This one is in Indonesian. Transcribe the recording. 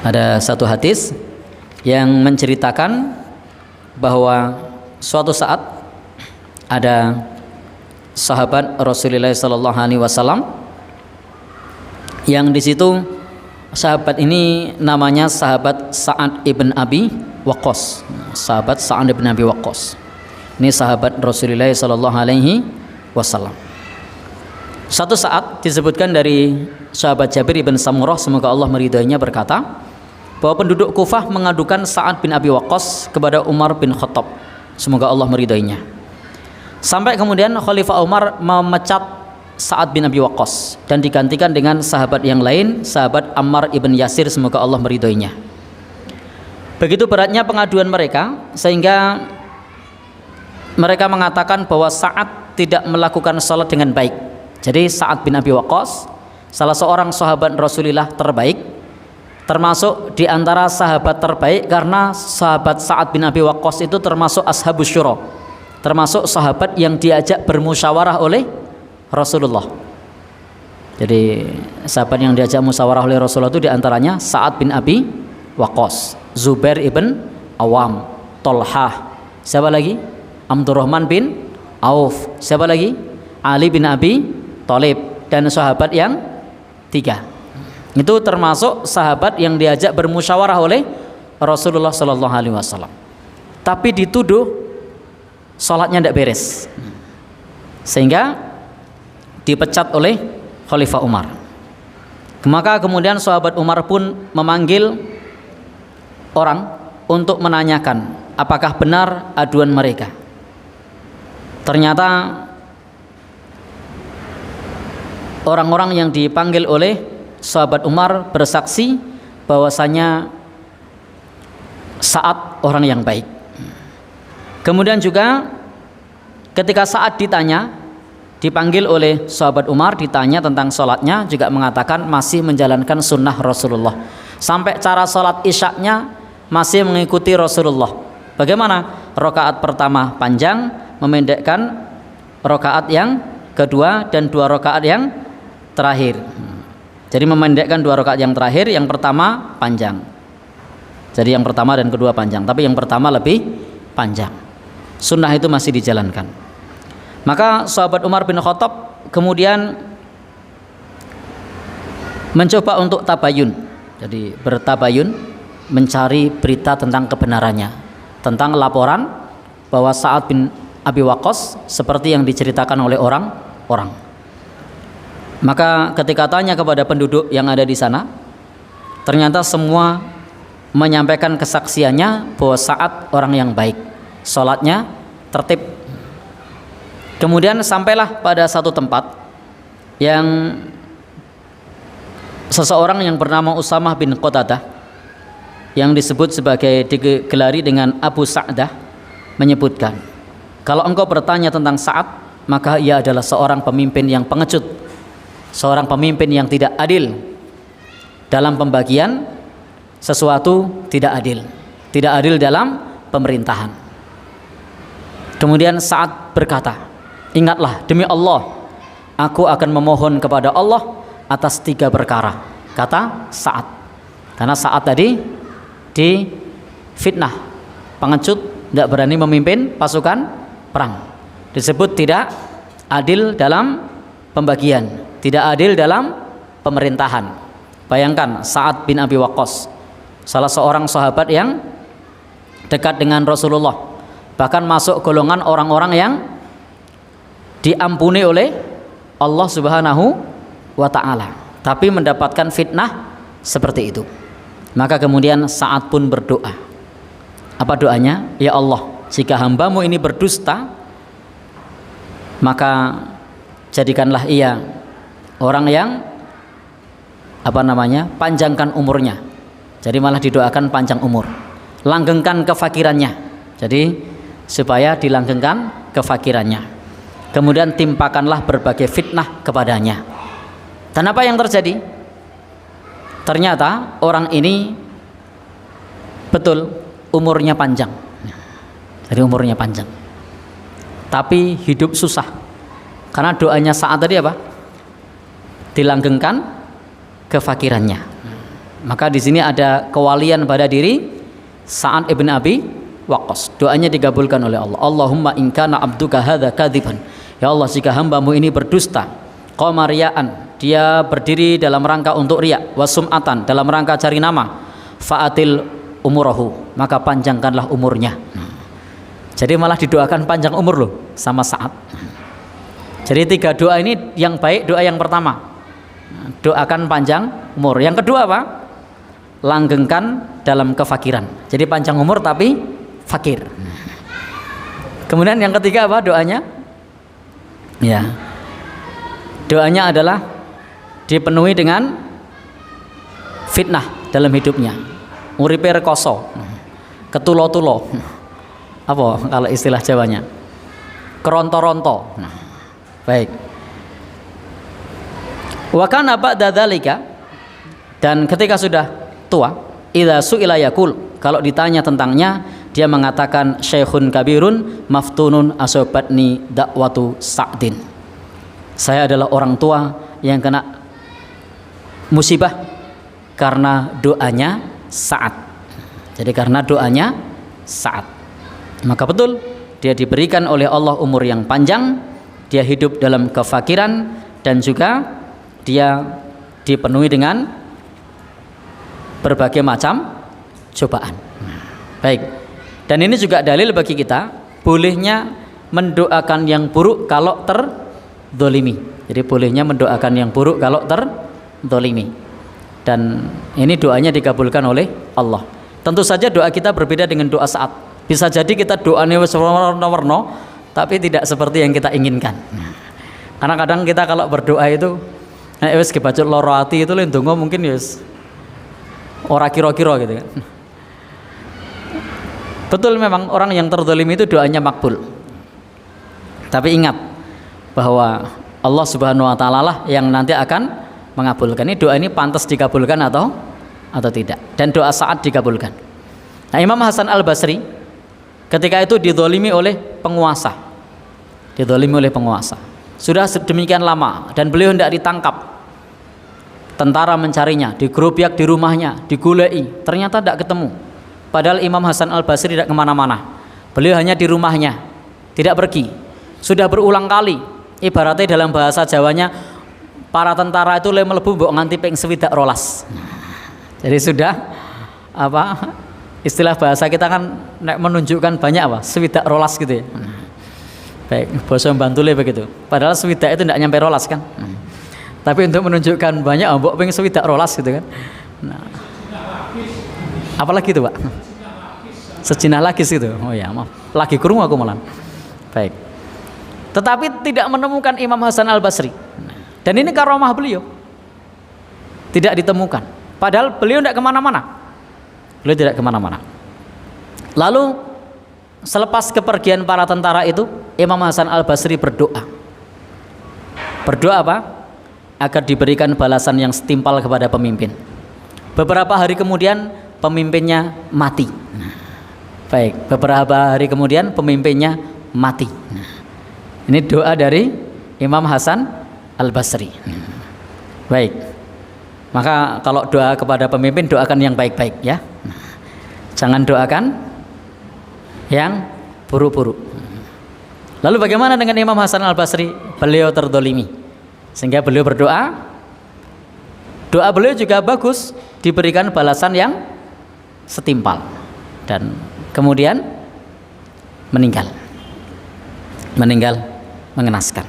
Ada satu hadis yang menceritakan bahwa suatu saat ada sahabat Rasulullah sallallahu alaihi wasallam yang di situ sahabat ini namanya sahabat Sa'ad ibn Abi Waqqas. Sahabat Sa'ad ibn Abi Waqqas. Ini sahabat Rasulullah sallallahu alaihi wasallam. Satu saat disebutkan dari sahabat Jabir ibn Samurah, semoga Allah meridainya, berkata bahwa penduduk Kufah mengadukan Sa'ad bin Abi Waqqas kepada Umar bin Khattab, semoga Allah meridainya. Sampai kemudian Khalifah Umar memecat Sa'ad bin Abi Waqqas dan digantikan dengan sahabat yang lain, sahabat Ammar ibn Yasir, semoga Allah meridainya. Begitu beratnya pengaduan mereka sehingga mereka mengatakan bahwa Sa'ad tidak melakukan salat dengan baik. Jadi Sa'ad bin Abi Waqqas salah seorang sahabat Rasulullah terbaik, termasuk di antara sahabat terbaik karena sahabat Sa'ad bin Abi Waqqas itu termasuk ashabus syura, termasuk sahabat yang diajak bermusyawarah oleh Rasulullah. Jadi sahabat yang diajak musyawarah oleh Rasulullah itu diantaranya Sa'ad bin Abi Waqqas, Zubair ibn Awam, Tolhah, siapa lagi? Abdurrahman bin Auf, siapa lagi? Ali bin Abi Thalib, dan sahabat yang tiga. Itu termasuk sahabat yang diajak bermusyawarah oleh Rasulullah sallallahu alaihi wasallam. Tapi dituduh salatnya tidak beres, sehingga dipecat oleh Khalifah Umar. Maka kemudian sahabat Umar pun memanggil orang untuk menanyakan apakah benar aduan mereka. Ternyata orang-orang yang dipanggil oleh sahabat Umar bersaksi bahwasanya Sa'ad orang yang baik. Kemudian juga ketika Sa'ad dipanggil oleh sahabat Umar, ditanya tentang sholatnya, juga mengatakan masih menjalankan sunnah Rasulullah. Sampai cara sholat isyaknya masih mengikuti Rasulullah. Bagaimana? Rakaat pertama panjang, memendekkan rakaat yang kedua, dan 2 rakaat yang terakhir. Jadi memendekkan 2 rakaat yang terakhir, yang pertama panjang. Jadi yang pertama dan kedua panjang, tapi yang pertama lebih panjang. Sunnah itu masih dijalankan. Maka sahabat Umar bin Khattab kemudian mencoba untuk tabayun. Jadi bertabayun, mencari berita tentang kebenarannya, tentang laporan bahwa Sa'ad bin Abi Waqqas seperti yang diceritakan oleh orang-orang. Maka ketika tanya kepada penduduk yang ada di sana, ternyata semua menyampaikan kesaksiannya bahwa Sa'ad orang yang baik, sholatnya tertib. Kemudian sampailah pada satu tempat yang seseorang yang bernama Usamah bin Qatadah, yang disebut sebagai, digelari dengan Abu Sa'dah, menyebutkan, kalau engkau bertanya tentang Sa'ad, maka ia adalah seorang pemimpin yang pengecut, seorang pemimpin yang tidak adil dalam pembagian sesuatu, tidak adil dalam pemerintahan. Kemudian Sa'ad berkata, ingatlah, demi Allah, aku akan memohon kepada Allah atas 3 perkara, kata Sa'ad. Karena Sa'ad tadi difitnah, pengecut, tidak berani memimpin pasukan perang, disebut tidak adil dalam pembagian, tidak adil dalam pemerintahan. Bayangkan Sa'ad bin Abi Waqqas, salah seorang sahabat yang dekat dengan Rasulullah, bahkan masuk golongan orang-orang yang diampuni oleh Allah Subhanahu wa ta'ala, tapi mendapatkan fitnah seperti itu. Maka kemudian Sa'ad pun berdoa. Apa doanya? Ya Allah, jika hambamu ini berdusta, maka jadikanlah ia orang yang panjangkan umurnya. Jadi malah didoakan panjang umur, langgengkan kefakirannya. Jadi supaya dilanggengkan kefakirannya. Kemudian timpakanlah berbagai fitnah kepadanya. Dan apa yang terjadi? Ternyata orang ini betul umurnya panjang. Jadi umurnya panjang, tapi hidup susah. Karena doanya Sa'ad tadi apa? Dilanggengkan kefakirannya. Maka di sini ada kewalian pada diri Sa'ad ibn Abi Waqqas. Doanya dikabulkan oleh Allah. Allahumma in kana abduka hadza kadziban. Ya Allah, jika hambamu ini berdusta, qama riya'an, dia berdiri dalam rangka untuk riya, wasum'atan, dalam rangka cari nama, fa'atil umurahu, maka panjangkanlah umurnya. Jadi malah didoakan panjang umur loh sama Sa'ad. Jadi 3 doa ini yang baik. Doa yang pertama, doakan panjang umur. Yang kedua apa? Langgengkan dalam kefakiran. Jadi panjang umur tapi fakir. Kemudian yang ketiga apa doanya? Ya, doanya adalah dipenuhi dengan fitnah dalam hidupnya. Uripe rekoso, ketulo-tulo. Apa kalau istilah Jawanya? Keronto-ronto. Baik. Wa kana ba'da dzalika, dan ketika sudah tua, idza su'ila yaqul, kalau ditanya tentangnya dia mengatakan syekhun kabirun maftunun asobatni dakwatu Sa'din. Saya adalah orang tua yang kena musibah karena doanya Sa'ad. Jadi karena doanya Sa'ad. Maka betul dia diberikan oleh Allah umur yang panjang, dia hidup dalam kefakiran, dan juga dia dipenuhi dengan berbagai macam cobaan. Baik. Dan ini juga dalil bagi kita bolehnya mendoakan yang buruk kalau terzolimi. Jadi bolehnya mendoakan yang buruk kalau terzolimi. Dan ini doanya dikabulkan oleh Allah. Tentu saja doa kita berbeda dengan doa Sa'ad. Bisa jadi kita doanya warna-warna tapi tidak seperti yang kita inginkan. Karena kadang kita kalau berdoa itu wis kebacut loro ati itu lendonga mungkin wis ora kira-kira gitu kan. Betul, memang orang yang terzalimi itu doanya makbul. Tapi ingat bahwa Allah Subhanahu wa taala lah yang nanti akan mengabulkan. Ini doa ini pantas dikabulkan atau tidak. Dan doa Sa'ad dikabulkan. Nah, Imam Hasan Al-Basri ketika itu dizalimi oleh penguasa. Dizalimi oleh penguasa. Sudah sedemikian lama dan beliau hendak ditangkap. Tentara mencarinya, digerobyek di rumahnya, digulai, ternyata tidak ketemu. Padahal Imam Hasan Al-Basri tidak kemana-mana. Beliau hanya di rumahnya, tidak pergi. Sudah berulang kali, ibaratnya dalam bahasa Jawanya, para tentara itu le mlebu mbok nganti ping 7 rolas. Jadi sudah apa? Istilah bahasa kita kan menunjukkan banyak apa? 7 rolas gitu ya. Baik, bahasa Bantule begitu. Padahal 7 itu tidak nyampe rolas kan. Tapi untuk menunjukkan banyak mbok pengen 7 rolas gitu kan. Nah, apalagi itu Pak? Sejinah lagi gitu. Oh ya, maaf. Lagi kurung aku malah. Baik. Tetapi tidak menemukan Imam Hasan Al-Basri. Dan ini karomah beliau. Tidak ditemukan. Padahal beliau tidak kemana-mana. Beliau tidak kemana-mana. Lalu selepas kepergian para tentara itu, Imam Hasan Al-Basri berdoa. Berdoa apa? Agar diberikan balasan yang setimpal kepada pemimpin. Beberapa hari kemudian pemimpinnya mati. Baik, beberapa hari kemudian pemimpinnya mati. Ini doa dari Imam Hasan Al-Basri. Baik. Maka kalau doa kepada pemimpin, doakan yang baik-baik ya. Jangan doakan yang buruk-buruk. Lalu bagaimana dengan Imam Hasan Al-Basri? Beliau terzalimi. Sehingga beliau berdoa, doa beliau juga bagus, diberikan balasan yang setimpal, dan kemudian meninggal mengenaskan.